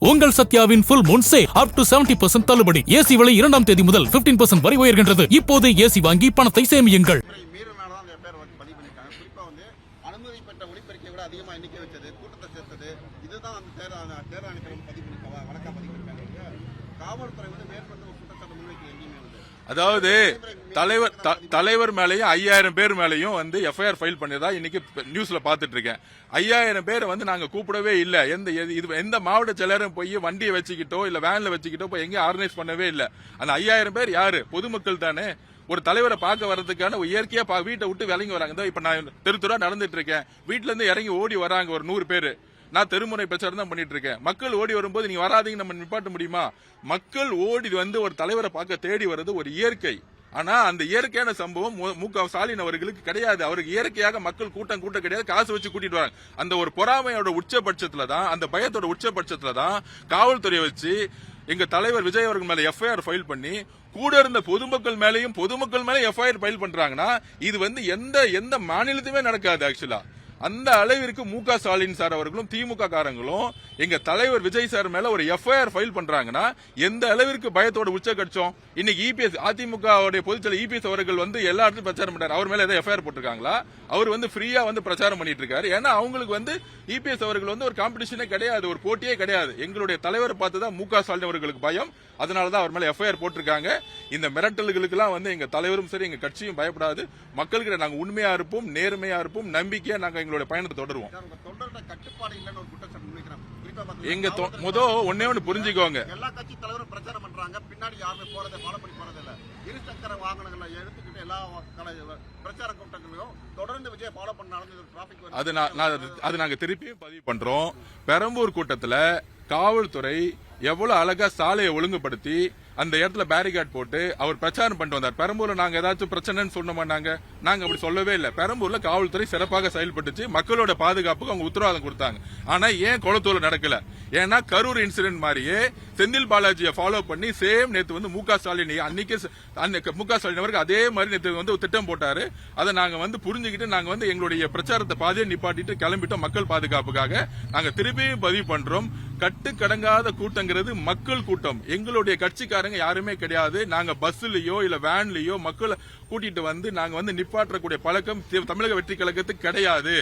உங்கள் சத்யாவின் full moon sale up to 70% தள்ளுபடி. AC விலை 2ஆம் தேதி முதல் 15% வரை உயர்கின்றது. இப்போதே ஏசி வாங்கி பணத்தை சேமியுங்கள். அதாவது தலைவர் மேலையும் 5000 பேர் மேலையும் வந்து எஃப்ஐஆர் ஃபைல் பண்ணதா இன்னைக்கு நியூஸ்ல பாத்துட்டு இருக்கேன். 5000 பேர் வந்து நாங்க கூப்பிடவே இல்ல. எந்த மாவட்ட செயலரும் போய் வண்டியை வச்சுக்கிட்டோ இல்ல வேன்ல வச்சுக்கிட்டோ போய் எங்கேயும் ஆர்கனைஸ் பண்ணவே இல்ல. அந்த 5000 பேர் யாரு? பொதுமக்கள் தானே. ஒரு தலைவரை பார்க்க வர்றதுக்கான இயற்கையா வீட்டை விட்டு விளங்கி வராங்க. இப்ப நான் தெரு நடந்துட்டு இருக்கேன். வீட்டுல இருந்து இறங்கி ஓடி வராங்க ஒரு 100 பேரு. நான் தெருமுறை பிரச்சாரம் தான் பண்ணிட்டு இருக்கேன். மக்கள் ஓடி வரும்போது நீங்க வராதீங்க நம்ம நிப்பாட்ட முடியுமா? மக்கள் ஓடி வந்து ஒரு தலைவரை பார்க்க தேடி வர்றது ஒரு இயற்கை. ஆனா அந்த இயற்கையான சம்பவம் மு.க. ஸ்டாலின் அவர்களுக்கு கிடையாது. அவருக்கு இயற்கையாக மக்கள் கூட்டம் கிடையாது, காசு வச்சு கூட்டிட்டு வராங்க. அந்த ஒரு பொறாமையோட உச்சபட்சத்துல தான், அந்த பயத்தோட உச்சபட்சத்துல தான் காவல்துறையை வச்சு எங்க தலைவர் விஜய் அவர்கள் மேல எஃப்ஐஆர் ஃபைல் பண்ணி கூட இருந்த பொதுமக்கள் மேல எஃப்ஐஆர் ஃபைல் பண்றாங்கன்னா இது வந்து எந்த மாநிலத்துமே நடக்காது. ஆக்சுவலா அந்த அளவிற்கு மு.க. ஸ்டாலின் சார் அவர்களும் திமுக காரங்களும் எங்க தலைவர் விஜய் சார் மேல ஒரு எஃப்ஐஆர் ஃபைல் பண்றாங்கன்னா எந்த அளவிற்கு பயத்தோட உச்சகட்சம். இன்னைக்கு இபிஎஸ் அதிமுக பொதுச்செயலர் இபிஎஸ் அவர்கள் வந்து எல்லா இடத்துலயும் பிரச்சாரம் பண்றாரு. அவர் மேல ஏதாவது எஃப்ஐஆர் போட்டிருக்காங்களா? அவர் வந்து ஃப்ரீயா வந்து பிரச்சாரம் பண்ணிட்டு இருக்காரு. ஏன்னா அவங்களுக்கு வந்து இபிஎஸ் அவர்கள் வந்து ஒரு காம்படிஷனே கிடையாது, ஒரு போட்டியே கிடையாது. எங்களுடைய தலைவரை பார்த்துதான் மு.க. ஸ்டாலின் அவர்களுக்கு பயம். அதனாலதான் அவர் மேல எஃப்ஐஆர் போட்டிருக்காங்க. இந்த மிரட்டல்களுக்கு எல்லாம் வந்து எங்க தலைவரும் சரி எங்க கட்சியும் பயப்படாது. மக்களுக்கு நாங்க உண்மையா இருப்போம், நேர்மையா இருப்போம், நம்பிக்கையா நாங்க எங்களுடைய பயணத்தை தொடருவோம். எங்க ஒன்னே ஒண்ணு புரிஞ்சுக்கோங்க. எல்லா கட்சி தலைவரும் பிரச்சாரம் பண்றாங்க, பின்னாடி யாருமே போறதை ஃபாலோ பண்ணி போறது இல்ல. இருசக்கர வாகனங்களை எடுத்துக்கிட்டு எல்லா பிரச்சார கூட்டங்களையும் தொடர்ந்து விஜய் ஃபாலோ பண்ணாலும் அது நாங்க திருப்பியும் பதிவு பண்றோம். பெரம்பூர் கூட்டத்துல காவல்துறை எவ்வளவு அழகா சாலையை ஒழுங்குபடுத்தி அந்த இடத்துல பேரிகார்ட் போட்டு அவர் பிரச்சாரம் பண்ணிட்டு வந்தார். பெரம்பூர்ல நாங்க ஏதாச்சும் பிரச்சனைன்னு சொன்னோமா? நாங்க அப்படி சொல்லவே இல்லை. பெரம்பூர்ல காவல்துறை சிறப்பாக செயல்பட்டுச்சு. மக்களோட பாதுகாப்புக்கு அவங்க உத்தரவாதம் கொடுத்தாங்க. ஆனா ஏன் கொளத்தூர்ல நடக்கல? ஏன்னா கரூர் இன்சிடென்ட் மாதிரியே செந்தில் பாலாஜியை ஃபாலோ பண்ணி சேம் நேத்து வந்து மு.க. ஸ்டாலின் அன்னைக்கு மு.க. ஸ்டாலின் அவருக்கு அதே மாதிரி நேத்து வந்து திட்டம் போட்டாரு. அதை நாங்க வந்து புரிஞ்சுக்கிட்டு நாங்க வந்து எங்களுடைய பிரச்சாரத்தை பாதியை நிப்பாட்டிட்டு கிளம்பிட்டோம். மக்கள் பாதுகாப்புக்காக நாங்க திருப்பியும் பதிவு பண்றோம். கட்டுக்கடங்காத கூட்டங்கிறது மக்கள் கூட்டம். எங்களுடைய கட்சிக்காரங்க யாருமே கிடையாது. நாங்க பஸ்லயோ இல்ல வேன்லயோ மக்களை கூட்டிட்டு வந்து நாங்க வந்து நிப்பாட்டக்கூடிய பழக்கம் தமிழக வெற்றி கழகத்துக்கு கிடையாது.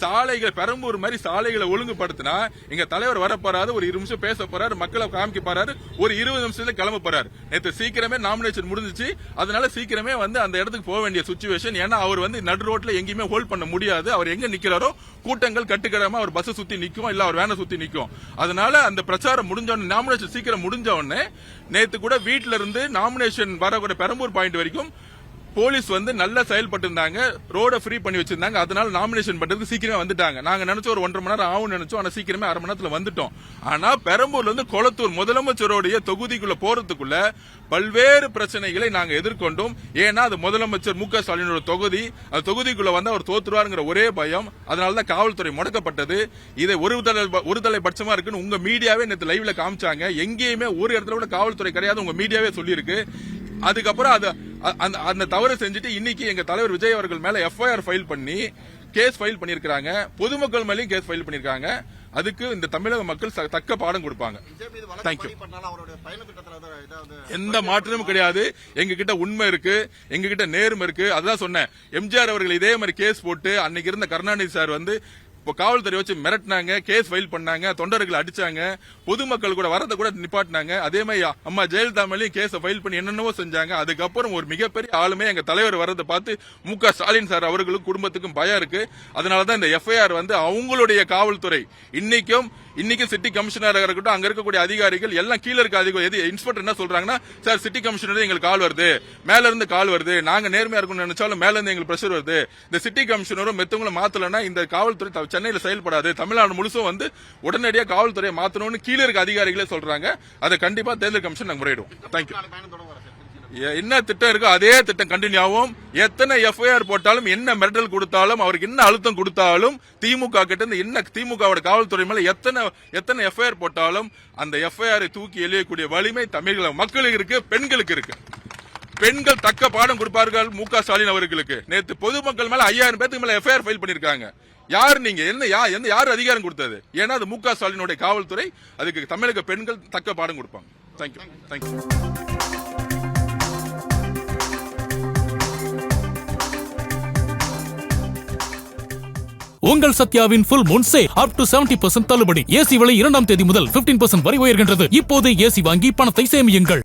சாலைகள் பெரம்பூர் மாதிரி சாலைகளை ஒழுங்குபடுத்தினா எங்க தலைவர் வரப்போறாரு, ஒரு 20 நிமிஷம் பேச போறாரு, மக்களை காமிக்க போறாரு, ஒரு 20 நிமிஷத்துல கிளம்ப போறாரு. நேற்று சீக்கிரமே நாமினேஷன் முடிஞ்சிச்சு. அதனால சீக்கிரமே வந்து அந்த இடத்துக்கு போக வேண்டிய சிச்சுவேஷன். ஏன்னா அவர் வந்து நடு ரோட்ல எங்கேயுமே ஹோல்ட் பண்ண முடியாது. அவர் எங்க நிக்கிறாரோ கூட்டங்கள் கட்டுக்கடமா அவர் பஸ் சுத்தி நிக்கும், இல்ல அவர் வேனை சுத்தி நிக்கும். அதனால அந்த பிரச்சாரம் முடிஞ்ச உடனே, நாமினேஷன் சீக்கிரம் முடிஞ்ச உடனே நேத்து கூட வீட்டுல இருந்து நாமினேஷன் வரக்கூடிய பெரம்பூர் பாயிண்ட் வரைக்கும் போலீஸ் வந்து நல்லா செயல்பட்டு இருந்தாங்க. ரோட ஃப்ரீ பண்ணி வச்சிருந்தாங்க. அதனால நாமினேஷன் பண்றதுக்கு சீக்கிரமே வந்துட்டாங்க. நாங்க நினைச்சோம் ஒரு 1.5 மணி நேரம் ஆகும் நினைச்சோம். ஆனா சீக்கிரமே 1/2 மணி நேரத்துல வந்துட்டோம். ஆனா பெரம்பூர்ல இருந்து கொளத்தூர் முதலமைச்சருடைய தொகுதிக்குள்ள போறதுக்குள்ள பல்வேறு பிரச்சனைகளை நாங்க எதிர்கொண்டோம். ஏன்னா அது முதலமைச்சர் மு.க. ஸ்டாலினோட தொகுதி. அந்த தொகுதிக்குள்ள வந்து அவர் தோத்துருவாருங்கிற ஒரே பயம். அதனாலதான் காவல்துறை முடக்கப்பட்டது. இதை ஒரு தலைபட்சமா இருக்குன்னு உங்க மீடியாவே நேற்று லைவ்ல காமிச்சாங்க. எங்கேயுமே ஒரு இடத்துல கூட காவல்துறை கிடையாது, உங்க மீடியாவே சொல்லியிருக்கு. அதுக்கப்புறம் அந்த தவறு செஞ்சுட்டு இன்னைக்கு எங்க தலைவர் விஜய் அவர்கள் மேல எஃப்ஐஆர் ஃபைல் பண்ணி கேஸ் ஃபைல் பண்ணிருக்காங்க. பொதுமக்கள் மேலயும் கேஸ் ஃபைல் பண்ணிருக்காங்க. அதுக்கு இந்த தமிழக மக்கள் தக்க பாடம் கொடுப்பாங்க. தேங்க்யூ. எந்த மாற்றமும் கிடையாது. எங்க கிட்ட உண்மை இருக்கு, எங்க கிட்ட நேர்மை இருக்கு. அதான் சொன்னேன். எம்ஜிஆர் அவர்கள் இதே மாதிரி கேஸ் போட்டு அன்னைக்கு இருந்த கருணாநிதி சார் வந்து காவல்துறை வச்சு மிரட்டினாங்க, கேஸ் ஃபைல் பண்ணாங்க, தொண்டர்களை அடிச்சாங்க, பொதுமக்கள் கூட வரத கூட நிப்பாட்டினாங்க. அதே மாதிரி அம்மா ஜெயலலிதா மேலேயும் கேஸை ஃபைல் பண்ணி என்னென்னவோ செஞ்சாங்க. அதுக்கப்புறம் ஒரு மிகப்பெரிய ஆளுமே எங்க தலைவர் வரதை பார்த்து மு.க. ஸ்டாலின் சார் அவர்களுக்கும் குடும்பத்துக்கும் பயம் இருக்கு. அதனாலதான் இந்த எஃப்ஐஆர் வந்து அவங்களுடைய காவல்துறை இன்னைக்கு சிட்டி கமிஷனராக இருக்கட்டும், அங்க இருக்கக்கூடிய அதிகாரிகள் எல்லாம் கீழே இருக்க அதிகாரி இன்ஸ்பெக்டர் என்ன சொல்றாங்கன்னா, சார் சிட்டி கமிஷனர் எங்களுக்கு கால் வருது, மேல இருந்து கால் வருது, நாங்க நேர்மையா இருக்கணும்னு நினைச்சாலும் மேல இருந்து எங்களுக்கு பிரஷர் வருது. இந்த சிட்டி கமிஷனரும் மெத்தவங்களும் மாத்தலன்னா இந்த காவல்துறை சென்னையில செயல்படாது, தமிழ்நாடு முழுசும் வந்து உடனடியாக காவல்துறையை மாத்தணும்னு கீழே இருக்க அதிகாரிகளே சொல்றாங்க. அதை கண்டிப்பா தேர்தல் கமிஷன் நாங்க முறையிடும். தேங்க்யூ. என்ன திட்டம் இருக்கோ அதே திட்டம் கண்டினியூ ஆகும். எத்தனை எஃப்ஐஆர் போட்டாலும், என்ன மிரட்டல் கொடுத்தாலும், அவருக்கு என்ன அழுத்தம் கொடுத்தாலும், திமுக கிட்ட இருந்து என்ன திமுகவோட காவல்துறை மேல எத்தனை எஃப்ஐஆர் போட்டாலும் அந்த எஃப்ஐஆரை தூக்கி எழியக்கூடிய வலிமை தமிழக மக்களுக்கு இருக்கு, பெண்களுக்கு இருக்கு. பெண்கள் தக்க பாடம் கொடுப்பார்கள் மு.க. ஸ்டாலின் அவர்களுக்கு. நேற்று பொதுமக்கள் மேல 5000 பேருக்கு மேல எஃப்ஐஆர் ஃபைல் பண்ணிருக்காங்க. யார் நீங்க யார் அதிகாரம் கொடுத்தது? ஏன்னா அது மு க ஸ்டாலினுடைய காவல்துறை. அதுக்கு தமிழக பெண்கள் தக்க பாடம் கொடுப்பாங்க. தேங்க்யூ. உங்கள் சத்யாவின் full moon sale up to 70% தள்ளுபடி. ஏசி விலை 2ஆம் தேதி முதல் 15% வரை உயர்கின்றது. இப்போதே ஏசி வாங்கி பணத்தை சேமியுங்கள்.